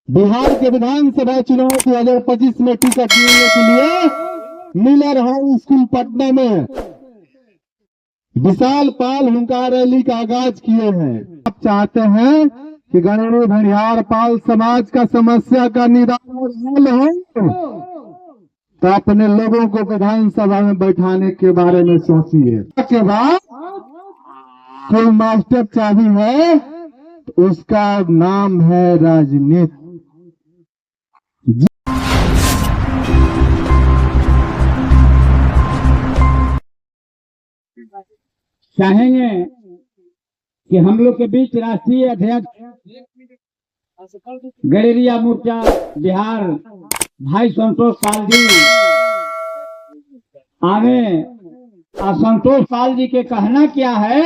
बिहार के विधानसभा चुनाव 2025 में टिकट लेने के लिए मिलर हाई स्कूल पटना में विशाल पाल हुंकार रैली का आगाज किए हैं। आप चाहते हैं कि गणेश भरियार पाल समाज का समस्या का निदान हो तो अपने लोगों को विधानसभा में बैठाने के बारे में सोचिए। के बाद कोई मास्टर चाबी है तो उसका नाम है राजनीति। चाहेंगे कि हम लोग के बीच राष्ट्रीय अध्यक्ष गडेरिया मोर्चा बिहार भाई संतोष पाल जी आवे। और संतोष पाल जी के कहना क्या है,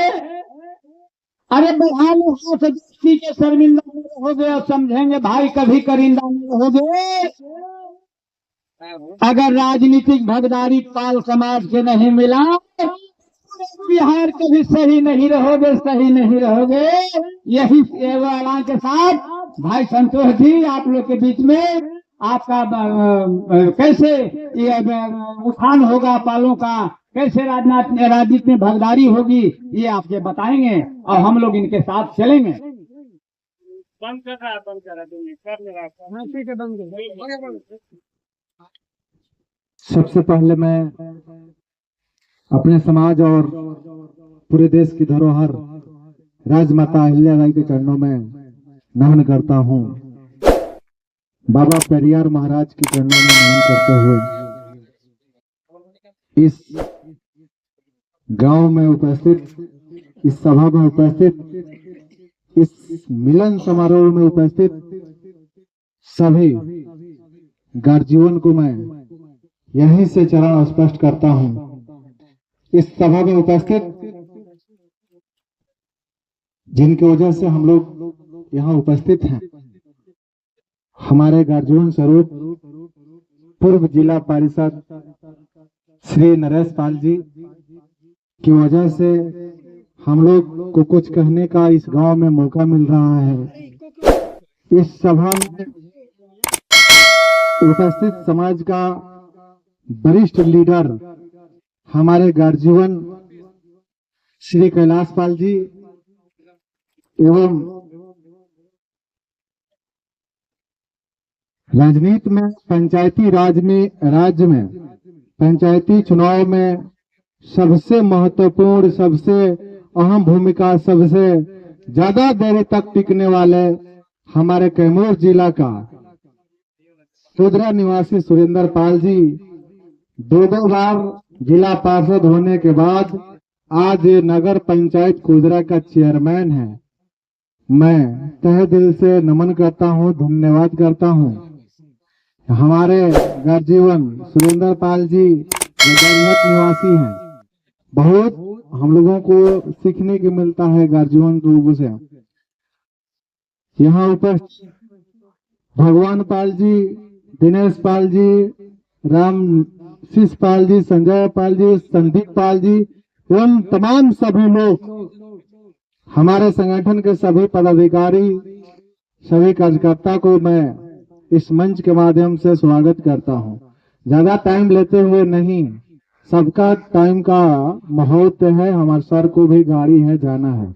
अरे बहाल के शर्मिंदा नहीं रहोगे और समझेंगे भाई कभी करिंदा नहीं रहोगे। अगर राजनीतिक भागीदारी पाल समाज के नहीं मिला बिहार कभी सही नहीं रहोगे, सही नहीं रहोगे। यही ऐलान के साथ भाई संतोष जी आप लोग के बीच में आपका कैसे ये उत्थान होगा, पालों का कैसे राजनीति में भागीदारी होगी, ये आपसे बताएंगे और हम लोग इनके साथ चलेंगे। बंद कर रहा है, बंद कर रहा है, ठीक है, बंद कर। सबसे पहले मैं अपने समाज और पूरे देश की धरोहर राजमाता अहिल्याबाई के चरणों में नमन करता हूँ। बाबा पेरियार महाराज के चरणों में नमन करते हुए इस गांव में उपस्थित, इस सभा में उपस्थित, इस मिलन समारोह में उपस्थित सभी गार्जियन को मैं यहीं से चरण स्पष्ट करता हूँ। इस सभा में उपस्थित जिनकी वजह से हम लोग यहाँ उपस्थित हैं, हमारे गार्जियन स्वरूप पूर्व जिला परिषद श्री नरेश पाल जी की वजह से हम लोग को कुछ कहने का इस गांव में मौका मिल रहा है। इस सभा में उपस्थित समाज का वरिष्ठ लीडर हमारे गार्जियन श्री कैलाश पाल जी एवं राजनीति में पंचायती राज्य में पंचायती चुनाव में सबसे महत्वपूर्ण, सबसे अहम भूमिका, सबसे ज्यादा देर तक टिकने वाले हमारे कैमूर जिला का कुदरा निवासी सुरेंद्र पाल जी 2 बार जिला पार्षद होने के बाद आज नगर पंचायत कुदरा का चेयरमैन है। मैं तहे दिल से नमन करता हूं, धन्यवाद करता हूं। हमारे गार्जियन सुरेंद्र पाल जी गंगाघाट निवासी हैं। बहुत हम लोगों को सीखने को मिलता है गार्जियन लोगों से। यहाँ ऊपर भगवान पाल जी, दिनेश पाल जी, राम शीश पाल जी, संजय पाल जी, संदीप पाल जी एवं तमाम सभी लोग, हमारे संगठन के सभी पदाधिकारी, सभी कार्यकर्ता को मैं इस मंच के माध्यम से स्वागत करता हूं। ज्यादा टाइम लेते हुए नहीं, सबका टाइम का महत्व है, हमारे सर को भी गाड़ी है, जाना है।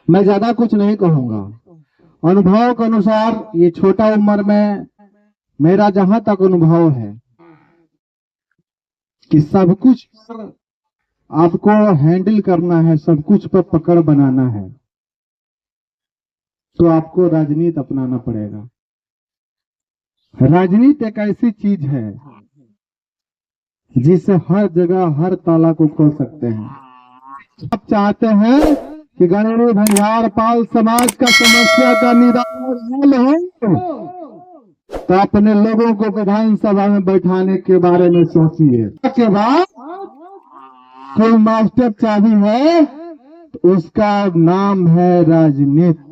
मैं ज्यादा कुछ नहीं कहूंगा। अनुभव के अनुसार ये छोटा उम्र में मेरा जहां तक अनुभव है कि सब कुछ आपको हैंडल करना है, सब कुछ पर पकड़ बनाना है, तो आपको राजनीति अपनाना पड़ेगा। राजनीति एक ऐसी चीज है जिससे हर जगह हर ताला को खोल सकते हैं। आप चाहते हैं कि गणेश भरियार पाल समाज का समस्या का निदान हो तो अपने लोगों को विधानसभा में बैठाने के बारे में सोचिए। के बाद कोई मास्टर चाबी है तो उसका नाम है राजनीति।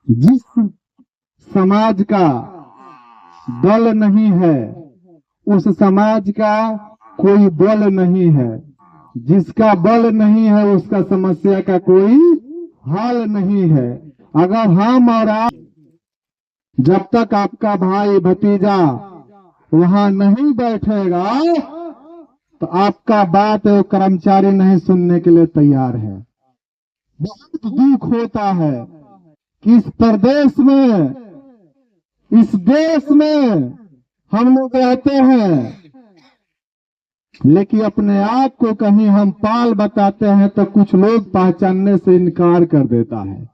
जिस समाज का बल नहीं है उस समाज का कोई बल नहीं है। जिसका बल नहीं है उसका समस्या का कोई हल नहीं है। अगर हम और आप जब तक आपका भाई भतीजा वहां नहीं बैठेगा तो आपका बात वो कर्मचारी नहीं सुनने के लिए तैयार है। बहुत दुख होता है कि इस प्रदेश में, इस देश में हम लोग रहते हैं, लेकिन अपने आप को कहीं हम पाल बताते हैं तो कुछ लोग पहचानने से इनकार कर देता है।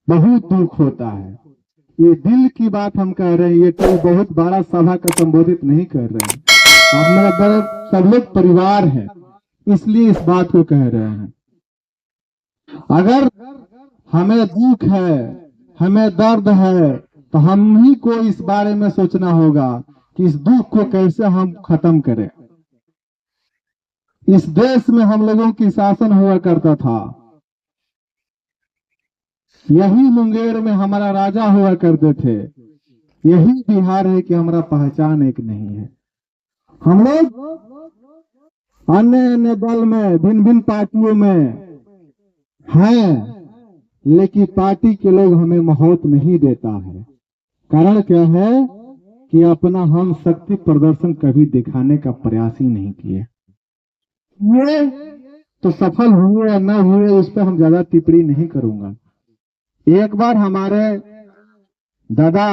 बहुत दुख होता है। ये दिल की बात हम कह रहे हैं, ये कोई बहुत बड़ा सभा का संबोधित नहीं कर रहे हैं। हमारा सब लोग परिवार है, इसलिए इस बात को कह रहे हैं। अगर हमें दुख है, हमें दर्द है, तो हम ही को इस बारे में सोचना होगा कि इस दुख को कैसे हम खत्म करें। इस देश में हम लोगों की शासन हुआ करता था, यही मुंगेर में हमारा राजा हुआ करते थे, यही बिहार है कि हमारा पहचान एक नहीं है। हम लोग अन्य अन्य दल में, भिन्न भिन्न पार्टियों में हैं, लेकिन पार्टी के लोग हमें महत्व नहीं देता है। कारण क्या है कि अपना हम शक्ति प्रदर्शन कभी दिखाने का प्रयास ही नहीं किए। ये तो सफल हुए या न हुए उस पर हम ज्यादा टिप्पणी नहीं करूंगा। एक बार हमारे दादा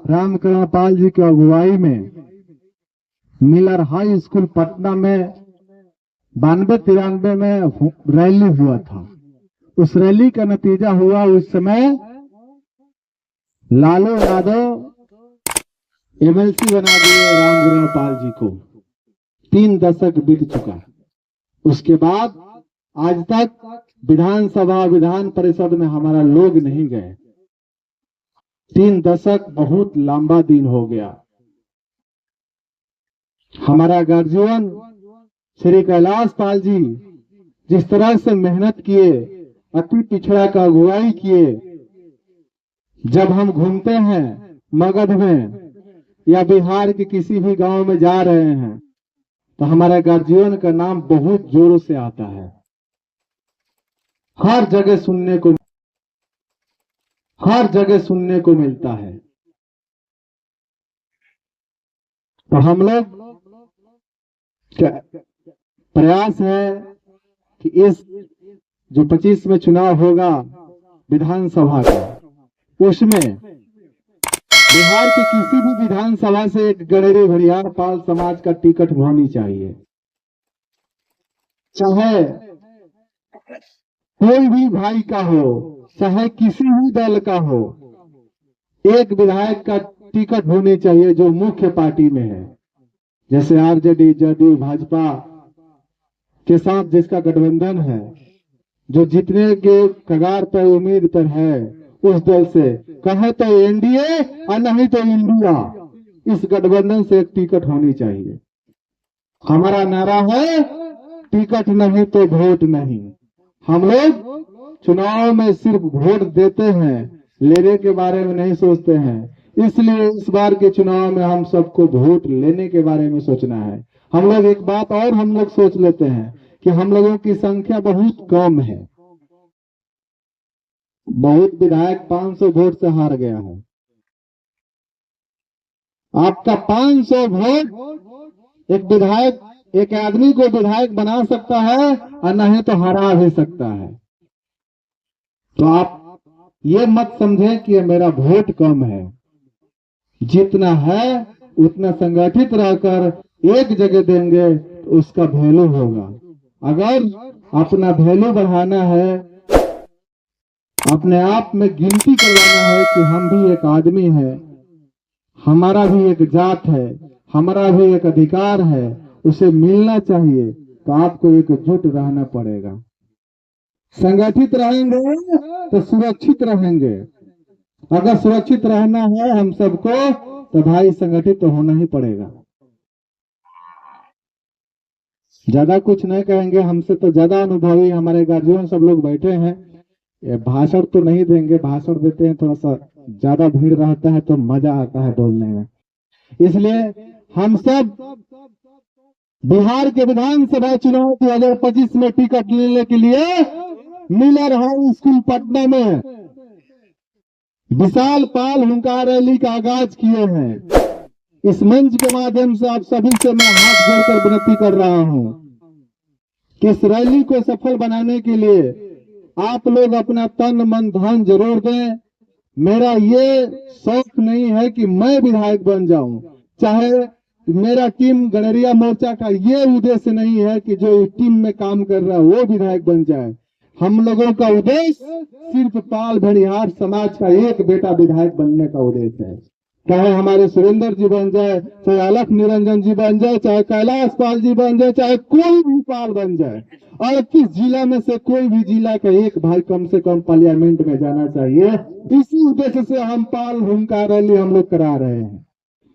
रामकरण पाल जी की अगुवाई में मिलर हाई स्कूल पटना में 92-93 में रैली हुआ था। उस रैली का नतीजा हुआ, उस समय लालू यादव एमएलसी बना दिए रामकरण पाल जी को। 3 दशक बीत चुका। उसके बाद आज तक विधानसभा, विधान परिषद में हमारा लोग नहीं गए। 3 दशक बहुत लंबा दिन हो गया। हमारा गार्जियन श्री कैलाश पाल जी जिस तरह से मेहनत किए, अति पिछड़ा का अगुवाई किए, जब हम घूमते हैं मगध में या बिहार के किसी भी गांव में जा रहे हैं तो हमारा गार्जियन का नाम बहुत जोरों से आता है। हर जगह सुनने को मिलता है। तो हम लोग प्रयास है कि इस जो 25 में चुनाव होगा विधानसभा का, उसमें बिहार की किसी भी विधानसभा से एक गणेरी भरियार पाल समाज का टिकट होनी चाहिए। चाहे कोई भी भाई का हो, चाहे किसी भी दल का हो, एक विधायक का टिकट होनी चाहिए जो मुख्य पार्टी में है। जैसे आरजेडी, जदयू, भाजपा के साथ जिसका गठबंधन है, जो जीतने के कगार पर उम्मीद पर है, उस दल से कहे तो एनडीए और नहीं तो इंडिया, इस गठबंधन से एक टिकट होनी चाहिए। हमारा नारा है टिकट नहीं तो वोट नहीं। हम लोग चुनाव में सिर्फ वोट देते हैं, लेने के बारे में नहीं सोचते हैं। इसलिए इस बार के चुनाव में हम सबको वोट लेने के बारे में सोचना है। हम लोग एक बात और हम लोग सोच लेते हैं कि हम लोगों की संख्या बहुत कम है। बहुत विधायक 500 वोट से हार गया है। आपका 500 वोट एक विधायक, एक आदमी को विधायक बना सकता है और नहीं तो हरा भी सकता है। तो आप ये मत समझें कि मेरा वोट कम है। जितना है उतना संगठित रहकर एक जगह देंगे तो उसका वैल्यू होगा। अगर अपना वैल्यू बढ़ाना है, अपने आप में गिनती करवाना है कि हम भी एक आदमी है, हमारा भी एक जात है, हमारा भी एक अधिकार है, उसे मिलना चाहिए, तो आपको एकजुट रहना पड़ेगा। संगठित रहेंगे तो सुरक्षित रहेंगे। अगर सुरक्षित रहना है हम सबको तो भाई संगठित तो होना ही पड़ेगा। ज्यादा कुछ नहीं कहेंगे, हमसे तो ज्यादा अनुभवी हमारे गार्जियन सब लोग बैठे हैं। भाषण तो नहीं देंगे, भाषण देते हैं थोड़ा सा ज्यादा भीड़ रहता है तो मजा आता है बोलने में। इसलिए हम सब बिहार के विधानसभा चुनाव 2025 में टिकट लेने के लिए मिलर हाई स्कूल पटना में विशाल पाल हुंकार रैली का आगाज किए हैं। इस मंच के माध्यम से आप सभी से मैं हाथ जोड़कर विनती कर रहा हूं कि इस रैली को सफल बनाने के लिए आप लोग अपना तन मन धन जरूर दें। मेरा ये शौक नहीं है कि मैं विधायक बन जाऊं, चाहे मेरा टीम गणरिया मोर्चा का ये उद्देश्य नहीं है कि जो इस टीम में काम कर रहा है वो विधायक बन जाए। हम लोगों का उद्देश्य सिर्फ पाल भड़िहार समाज का एक बेटा विधायक बनने का उद्देश्य है। चाहे हमारे सुरेंद्र जी बन जाए, चाहे अलख निरंजन जी बन जाए, चाहे कैलाश पाल जी बन जाए, चाहे कोई भी पाल बन जाए, 38 जिला में से कोई भी जिला का एक भाई कम से कम पार्लियामेंट में जाना चाहिए। इसी उद्देश्य से हम पाल हुंकार रैली हम लोग करा रहे हैं।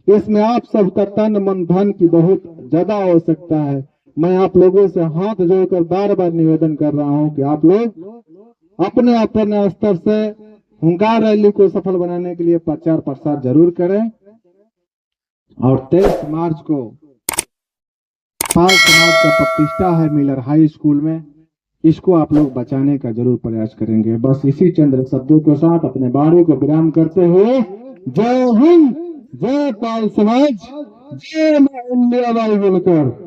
इसमें आप सबका तन मन धन की बहुत ज्यादा आवश्यकता है। मैं आप लोगों से हाथ जोड़कर बार बार निवेदन कर रहा हूं कि आप लोग अपने अपने स्तर से हुंकार रैली को सफल बनाने के लिए प्रचार प्रसार जरूर करें। और 23 मार्च को पाल समाज का प्रतिष्ठा है मिलर हाई स्कूल में, इसको आप लोग बचाने का जरूर प्रयास करेंगे। बस इसी चंद्र शब्दों के साथ अपने बाणी को विराम करते हुए जय हिंद, जय पाल समाज, जय मां इंडिया वाई बोलकर